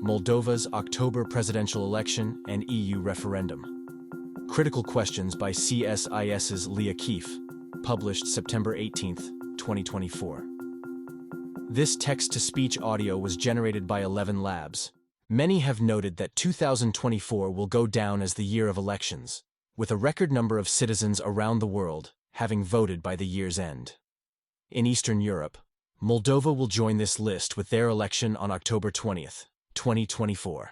Moldova's October presidential election and EU referendum. Critical questions by CSIS's Leah Keefe, published September 18, 2024. This text-to-speech audio was generated by 11 Labs. Many have noted that 2024 will go down as the year of elections, with a record number of citizens around the world having voted by the year's end. In Eastern Europe, Moldova will join this list with their election on October 20th, 2024.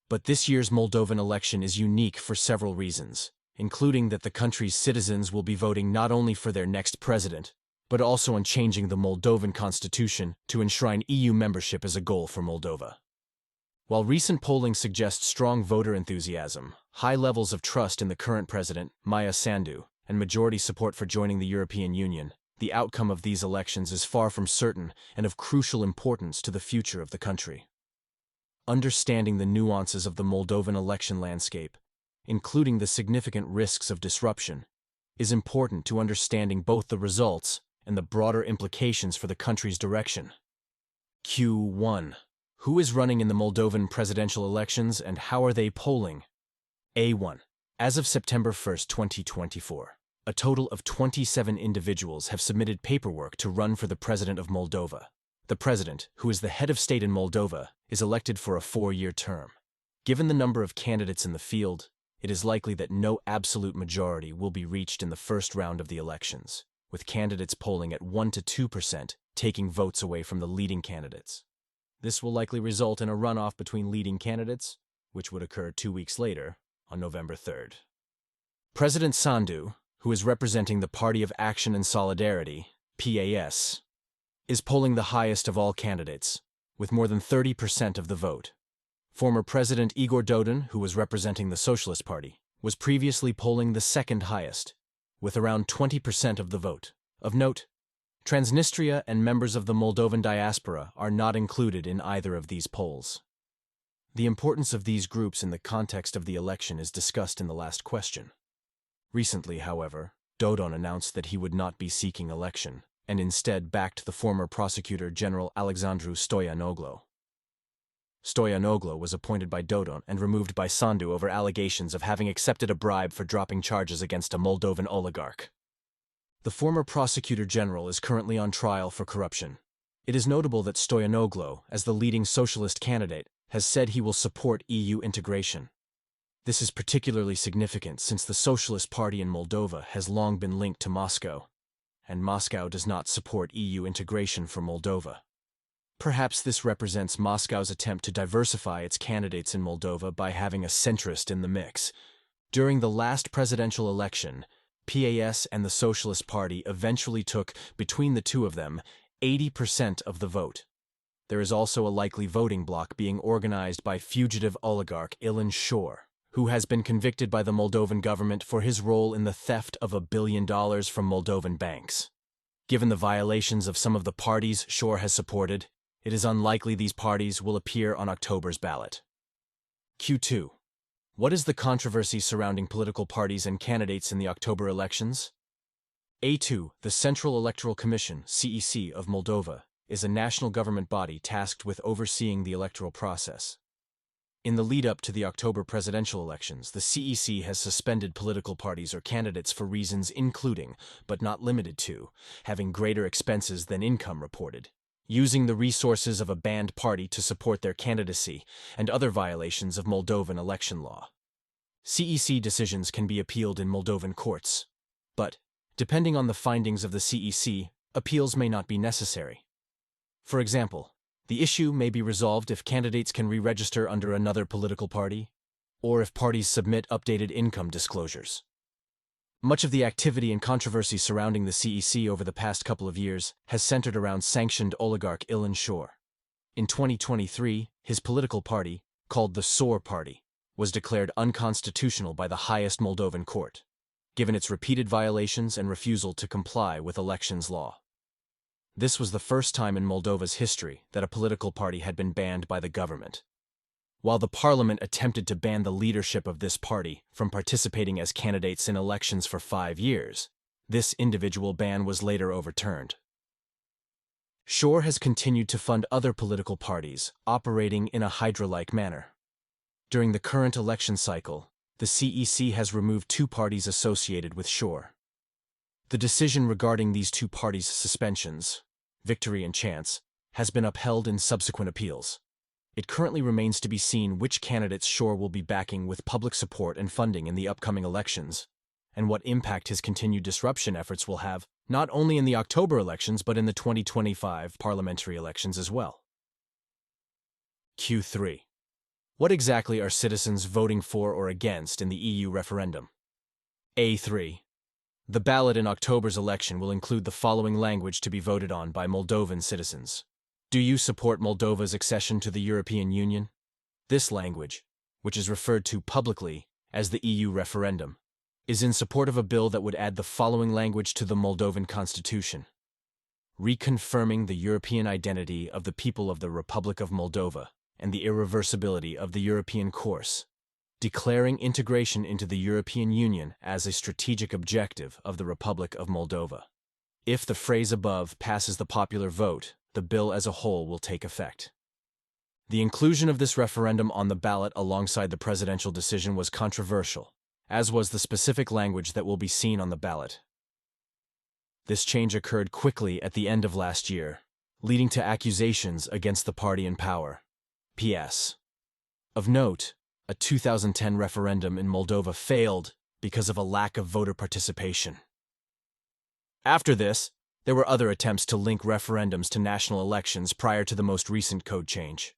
But this year's Moldovan election is unique for several reasons, including that the country's citizens will be voting not only for their next president, but also on changing the Moldovan constitution to enshrine EU membership as a goal for Moldova. While recent polling suggests strong voter enthusiasm, high levels of trust in the current president, Maia Sandu, and majority support for joining the European Union, the outcome of these elections is far from certain and of crucial importance to the future of the country. Understanding the nuances of the Moldovan election landscape, including the significant risks of disruption, is important to understanding both the results and the broader implications for the country's direction. Q1. Who is running in the Moldovan presidential elections and how are they polling? A1. As of September 1, 2024, a total of 27 individuals have submitted paperwork to run for the President of Moldova. The President, who is the head of state in Moldova, is elected for a 4-year term. Given the number of candidates in the field, it is likely that no absolute majority will be reached in the first round of the elections, with candidates polling at 1 to 2%, taking votes away from the leading candidates. This will likely result in a runoff between leading candidates, which would occur 2 weeks later, on November 3rd. President Sandu, who is representing the Party of Action and Solidarity, PAS, is polling the highest of all candidates, with more than 30% of the vote. Former President Igor Dodon, who was representing the Socialist Party, was previously polling the second highest, with around 20% of the vote. Of note, Transnistria and members of the Moldovan diaspora are not included in either of these polls. The importance of these groups in the context of the election is discussed in the last question. Recently, however, Dodon announced that he would not be seeking election, and instead backed the former Prosecutor General Alexandru Stoianoglu. Stoianoglu was appointed by Dodon and removed by Sandu over allegations of having accepted a bribe for dropping charges against a Moldovan oligarch. The former Prosecutor General is currently on trial for corruption. It is notable that Stoianoglu, as the leading socialist candidate, has said he will support EU integration. This is particularly significant since the Socialist Party in Moldova has long been linked to Moscow, and Moscow does not support EU integration for Moldova. Perhaps this represents Moscow's attempt to diversify its candidates in Moldova by having a centrist in the mix. During the last presidential election, PAS and the Socialist Party eventually took, between the two of them, 80% of the vote. There is also a likely voting bloc being organized by fugitive oligarch Ilan Shor, who has been convicted by the Moldovan government for his role in the theft of $1 billion from Moldovan banks. Given the violations of some of the parties Shor has supported, it is unlikely these parties will appear on October's ballot. Q2. What is the controversy surrounding political parties and candidates in the October elections? A2. The Central Electoral Commission, CEC, of Moldova, is a national government body tasked with overseeing the electoral process. In the lead-up to the October presidential elections, the CEC has suspended political parties or candidates for reasons including, but not limited to, having greater expenses than income reported, using the resources of a banned party to support their candidacy, and other violations of Moldovan election law. CEC decisions can be appealed in Moldovan courts, but, depending on the findings of the CEC, appeals may not be necessary. For example, the issue may be resolved if candidates can re-register under another political party, or if parties submit updated income disclosures. Much of the activity and controversy surrounding the CEC over the past couple of years has centered around sanctioned oligarch Ilan Shor. In 2023, his political party, called the SOR Party, was declared unconstitutional by the highest Moldovan court, given its repeated violations and refusal to comply with elections law. This was the first time in Moldova's history that a political party had been banned by the government. While the parliament attempted to ban the leadership of this party from participating as candidates in elections for 5 years, this individual ban was later overturned. Shore has continued to fund other political parties, operating in a Hydra-like manner. During the current election cycle, the CEC has removed 2 parties associated with Shore. The decision regarding these 2 parties' suspensions, Victory and Chance, has been upheld in subsequent appeals. It currently remains to be seen which candidates Shore will be backing with public support and funding in the upcoming elections, and what impact his continued disruption efforts will have, not only in the October elections but in the 2025 parliamentary elections as well. Q3. What exactly are citizens voting for or against in the EU referendum? A3. The ballot in October's election will include the following language to be voted on by Moldovan citizens. Do you support Moldova's accession to the European Union? This language, which is referred to publicly as the EU referendum, is in support of a bill that would add the following language to the Moldovan constitution: reconfirming the European identity of the people of the Republic of Moldova and the irreversibility of the European course, declaring integration into the European Union as a strategic objective of the Republic of Moldova. If the phrase above passes the popular vote, the bill as a whole will take effect. The inclusion of this referendum on the ballot alongside the presidential decision was controversial, as was the specific language that will be seen on the ballot. This change occurred quickly at the end of last year, leading to accusations against the party in power. P.S. Of note, a 2010 referendum in Moldova failed because of a lack of voter participation. After this, there were other attempts to link referendums to national elections prior to the most recent code change.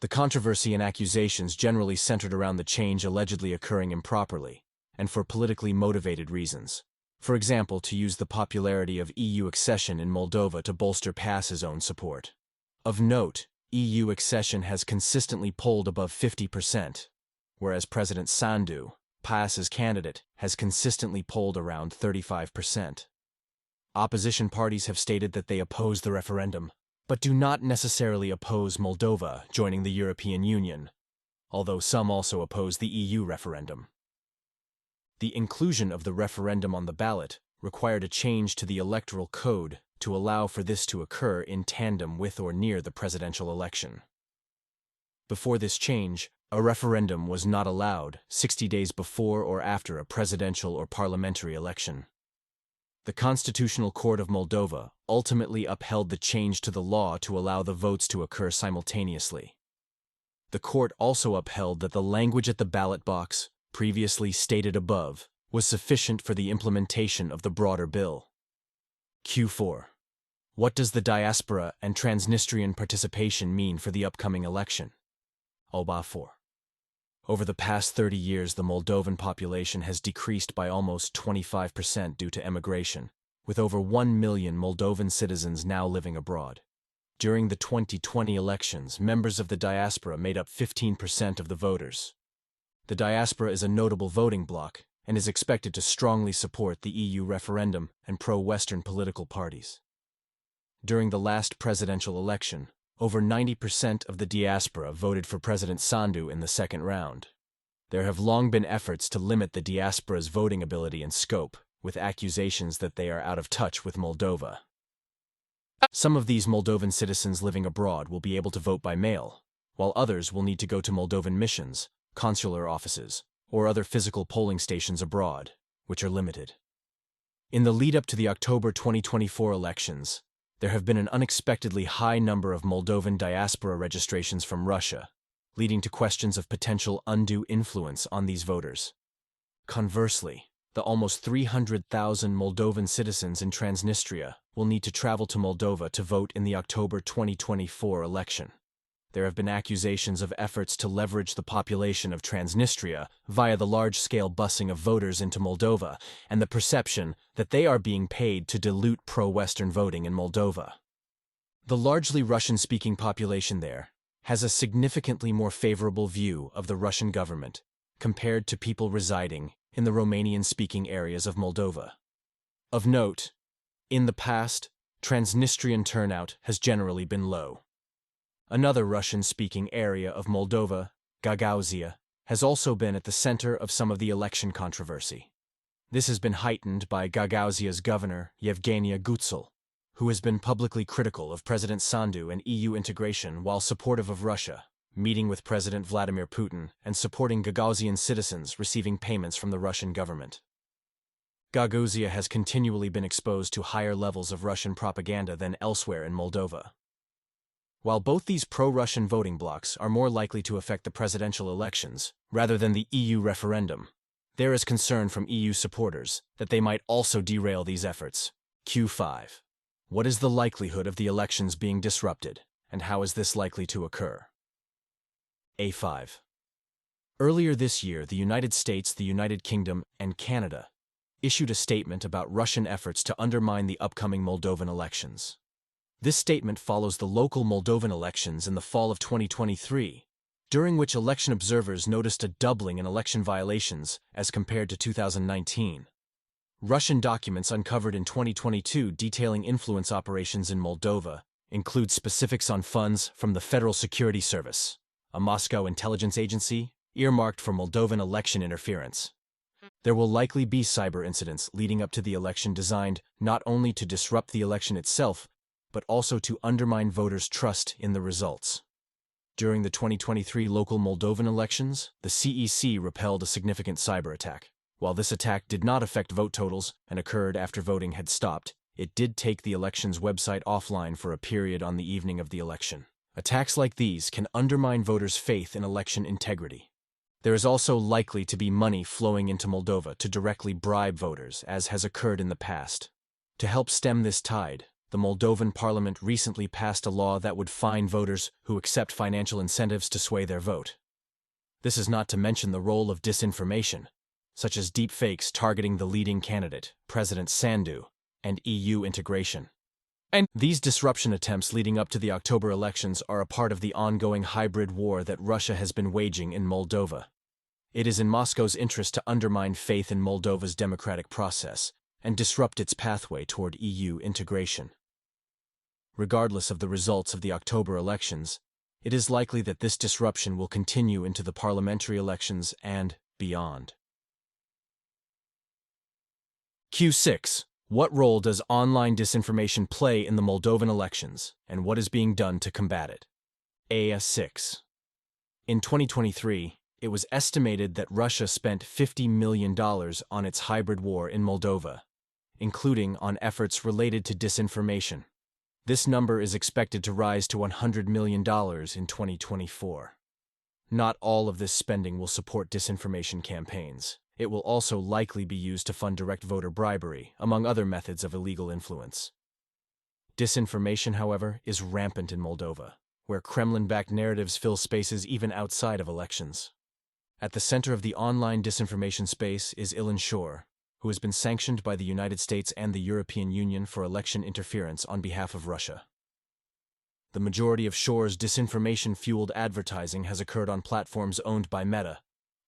The controversy and accusations generally centered around the change allegedly occurring improperly, and for politically motivated reasons. For example, to use the popularity of EU accession in Moldova to bolster PAS's own support. Of note, EU accession has consistently polled above 50%, whereas President Sandu, PAS's candidate, has consistently polled around 35%. Opposition parties have stated that they oppose the referendum, but do not necessarily oppose Moldova joining the European Union, although some also oppose the EU referendum. The inclusion of the referendum on the ballot required a change to the electoral code to allow for this to occur in tandem with or near the presidential election. Before this change, a referendum was not allowed 60 days before or after a presidential or parliamentary election. The Constitutional Court of Moldova ultimately upheld the change to the law to allow the votes to occur simultaneously. The court also upheld that the language at the ballot box, previously stated above, was sufficient for the implementation of the broader bill. Q4. What does the diaspora and Transnistrian participation mean for the upcoming election? OBA 4. Over the past 30 years, the Moldovan population has decreased by almost 25% due to emigration, with over 1 million Moldovan citizens now living abroad. During the 2020 elections, members of the diaspora made up 15% of the voters. The diaspora is a notable voting bloc and is expected to strongly support the EU referendum and pro-Western political parties. During the last presidential election, over 90% of the diaspora voted for President Sandu in the second round. There have long been efforts to limit the diaspora's voting ability and scope, with accusations that they are out of touch with Moldova. Some of these Moldovan citizens living abroad will be able to vote by mail, while others will need to go to Moldovan missions, consular offices, or other physical polling stations abroad, which are limited. In the lead-up to the October 2024 elections, there have been an unexpectedly high number of Moldovan diaspora registrations from Russia, leading to questions of potential undue influence on these voters. Conversely, the almost 300,000 Moldovan citizens in Transnistria will need to travel to Moldova to vote in the October 2024 election. There have been accusations of efforts to leverage the population of Transnistria via the large-scale busing of voters into Moldova and the perception that they are being paid to dilute pro-Western voting in Moldova. The largely Russian-speaking population there has a significantly more favorable view of the Russian government compared to people residing in the Romanian-speaking areas of Moldova. Of note, in the past, Transnistrian turnout has generally been low. Another Russian-speaking area of Moldova, Gagauzia, has also been at the center of some of the election controversy. This has been heightened by Gagauzia's governor, Yevgenia Gutzel, who has been publicly critical of President Sandu and EU integration while supportive of Russia, meeting with President Vladimir Putin and supporting Gagauzien citizens receiving payments from the Russian government. Gagauzia has continually been exposed to higher levels of Russian propaganda than elsewhere in Moldova. While both these pro-Russian voting blocs are more likely to affect the presidential elections rather than the EU referendum, there is concern from EU supporters that they might also derail these efforts. Q5. What is the likelihood of the elections being disrupted, and how is this likely to occur? A5. Earlier this year, the United States, the United Kingdom, and Canada issued a statement about Russian efforts to undermine the upcoming Moldovan elections. This statement follows the local Moldovan elections in the fall of 2023, during which election observers noticed a doubling in election violations as compared to 2019. Russian documents uncovered in 2022 detailing influence operations in Moldova include specifics on funds from the Federal Security Service, a Moscow intelligence agency, earmarked for Moldovan election interference. There will likely be cyber incidents leading up to the election designed not only to disrupt the election itself, but also to undermine voters' trust in the results. During the 2023 local Moldovan elections, the CEC repelled a significant cyber attack. While this attack did not affect vote totals and occurred after voting had stopped, it did take the election's website offline for a period on the evening of the election. Attacks like these can undermine voters' faith in election integrity. There is also likely to be money flowing into Moldova to directly bribe voters, as has occurred in the past. To help stem this tide, the Moldovan parliament recently passed a law that would fine voters who accept financial incentives to sway their vote. This is not to mention the role of disinformation, such as deepfakes targeting the leading candidate, President Sandu, and EU integration. And these disruption attempts leading up to the October elections are a part of the ongoing hybrid war that Russia has been waging in Moldova. It is in Moscow's interest to undermine faith in Moldova's democratic process and disrupt its pathway toward EU integration. Regardless of the results of the October elections, it is likely that this disruption will continue into the parliamentary elections and beyond. Q6. What role does online disinformation play in the Moldovan elections, and what is being done to combat it? A6. In 2023, it was estimated that Russia spent $50 million on its hybrid war in Moldova, including on efforts related to disinformation. This number is expected to rise to $100 million in 2024. Not all of this spending will support disinformation campaigns. It will also likely be used to fund direct voter bribery, among other methods of illegal influence. Disinformation, however, is rampant in Moldova, where Kremlin-backed narratives fill spaces even outside of elections. At the center of the online disinformation space is Ilan Shor, who has been sanctioned by the United States and the European Union for election interference on behalf of Russia. The majority of Shor's disinformation-fueled advertising has occurred on platforms owned by Meta,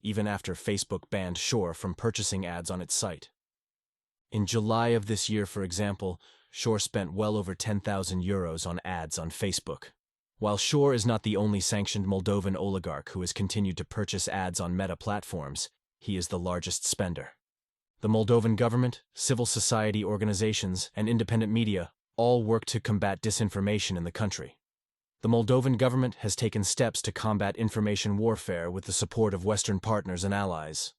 even after Facebook banned Shor from purchasing ads on its site. In July of this year, for example, Shor spent well over €10,000 on ads on Facebook. While Shor is not the only sanctioned Moldovan oligarch who has continued to purchase ads on Meta platforms, he is the largest spender. The Moldovan government, civil society organizations, and independent media all work to combat disinformation in the country. The Moldovan government has taken steps to combat information warfare with the support of Western partners and allies.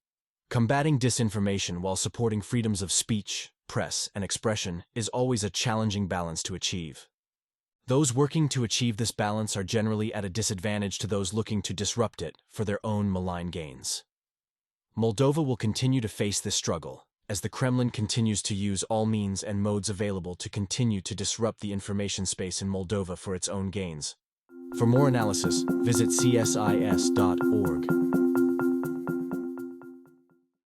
Combating disinformation while supporting freedoms of speech, press, and expression is always a challenging balance to achieve. Those working to achieve this balance are generally at a disadvantage to those looking to disrupt it for their own malign gains. Moldova will continue to face this struggle, as the Kremlin continues to use all means and modes available to continue to disrupt the information space in Moldova for its own gains. For more analysis, visit csis.org.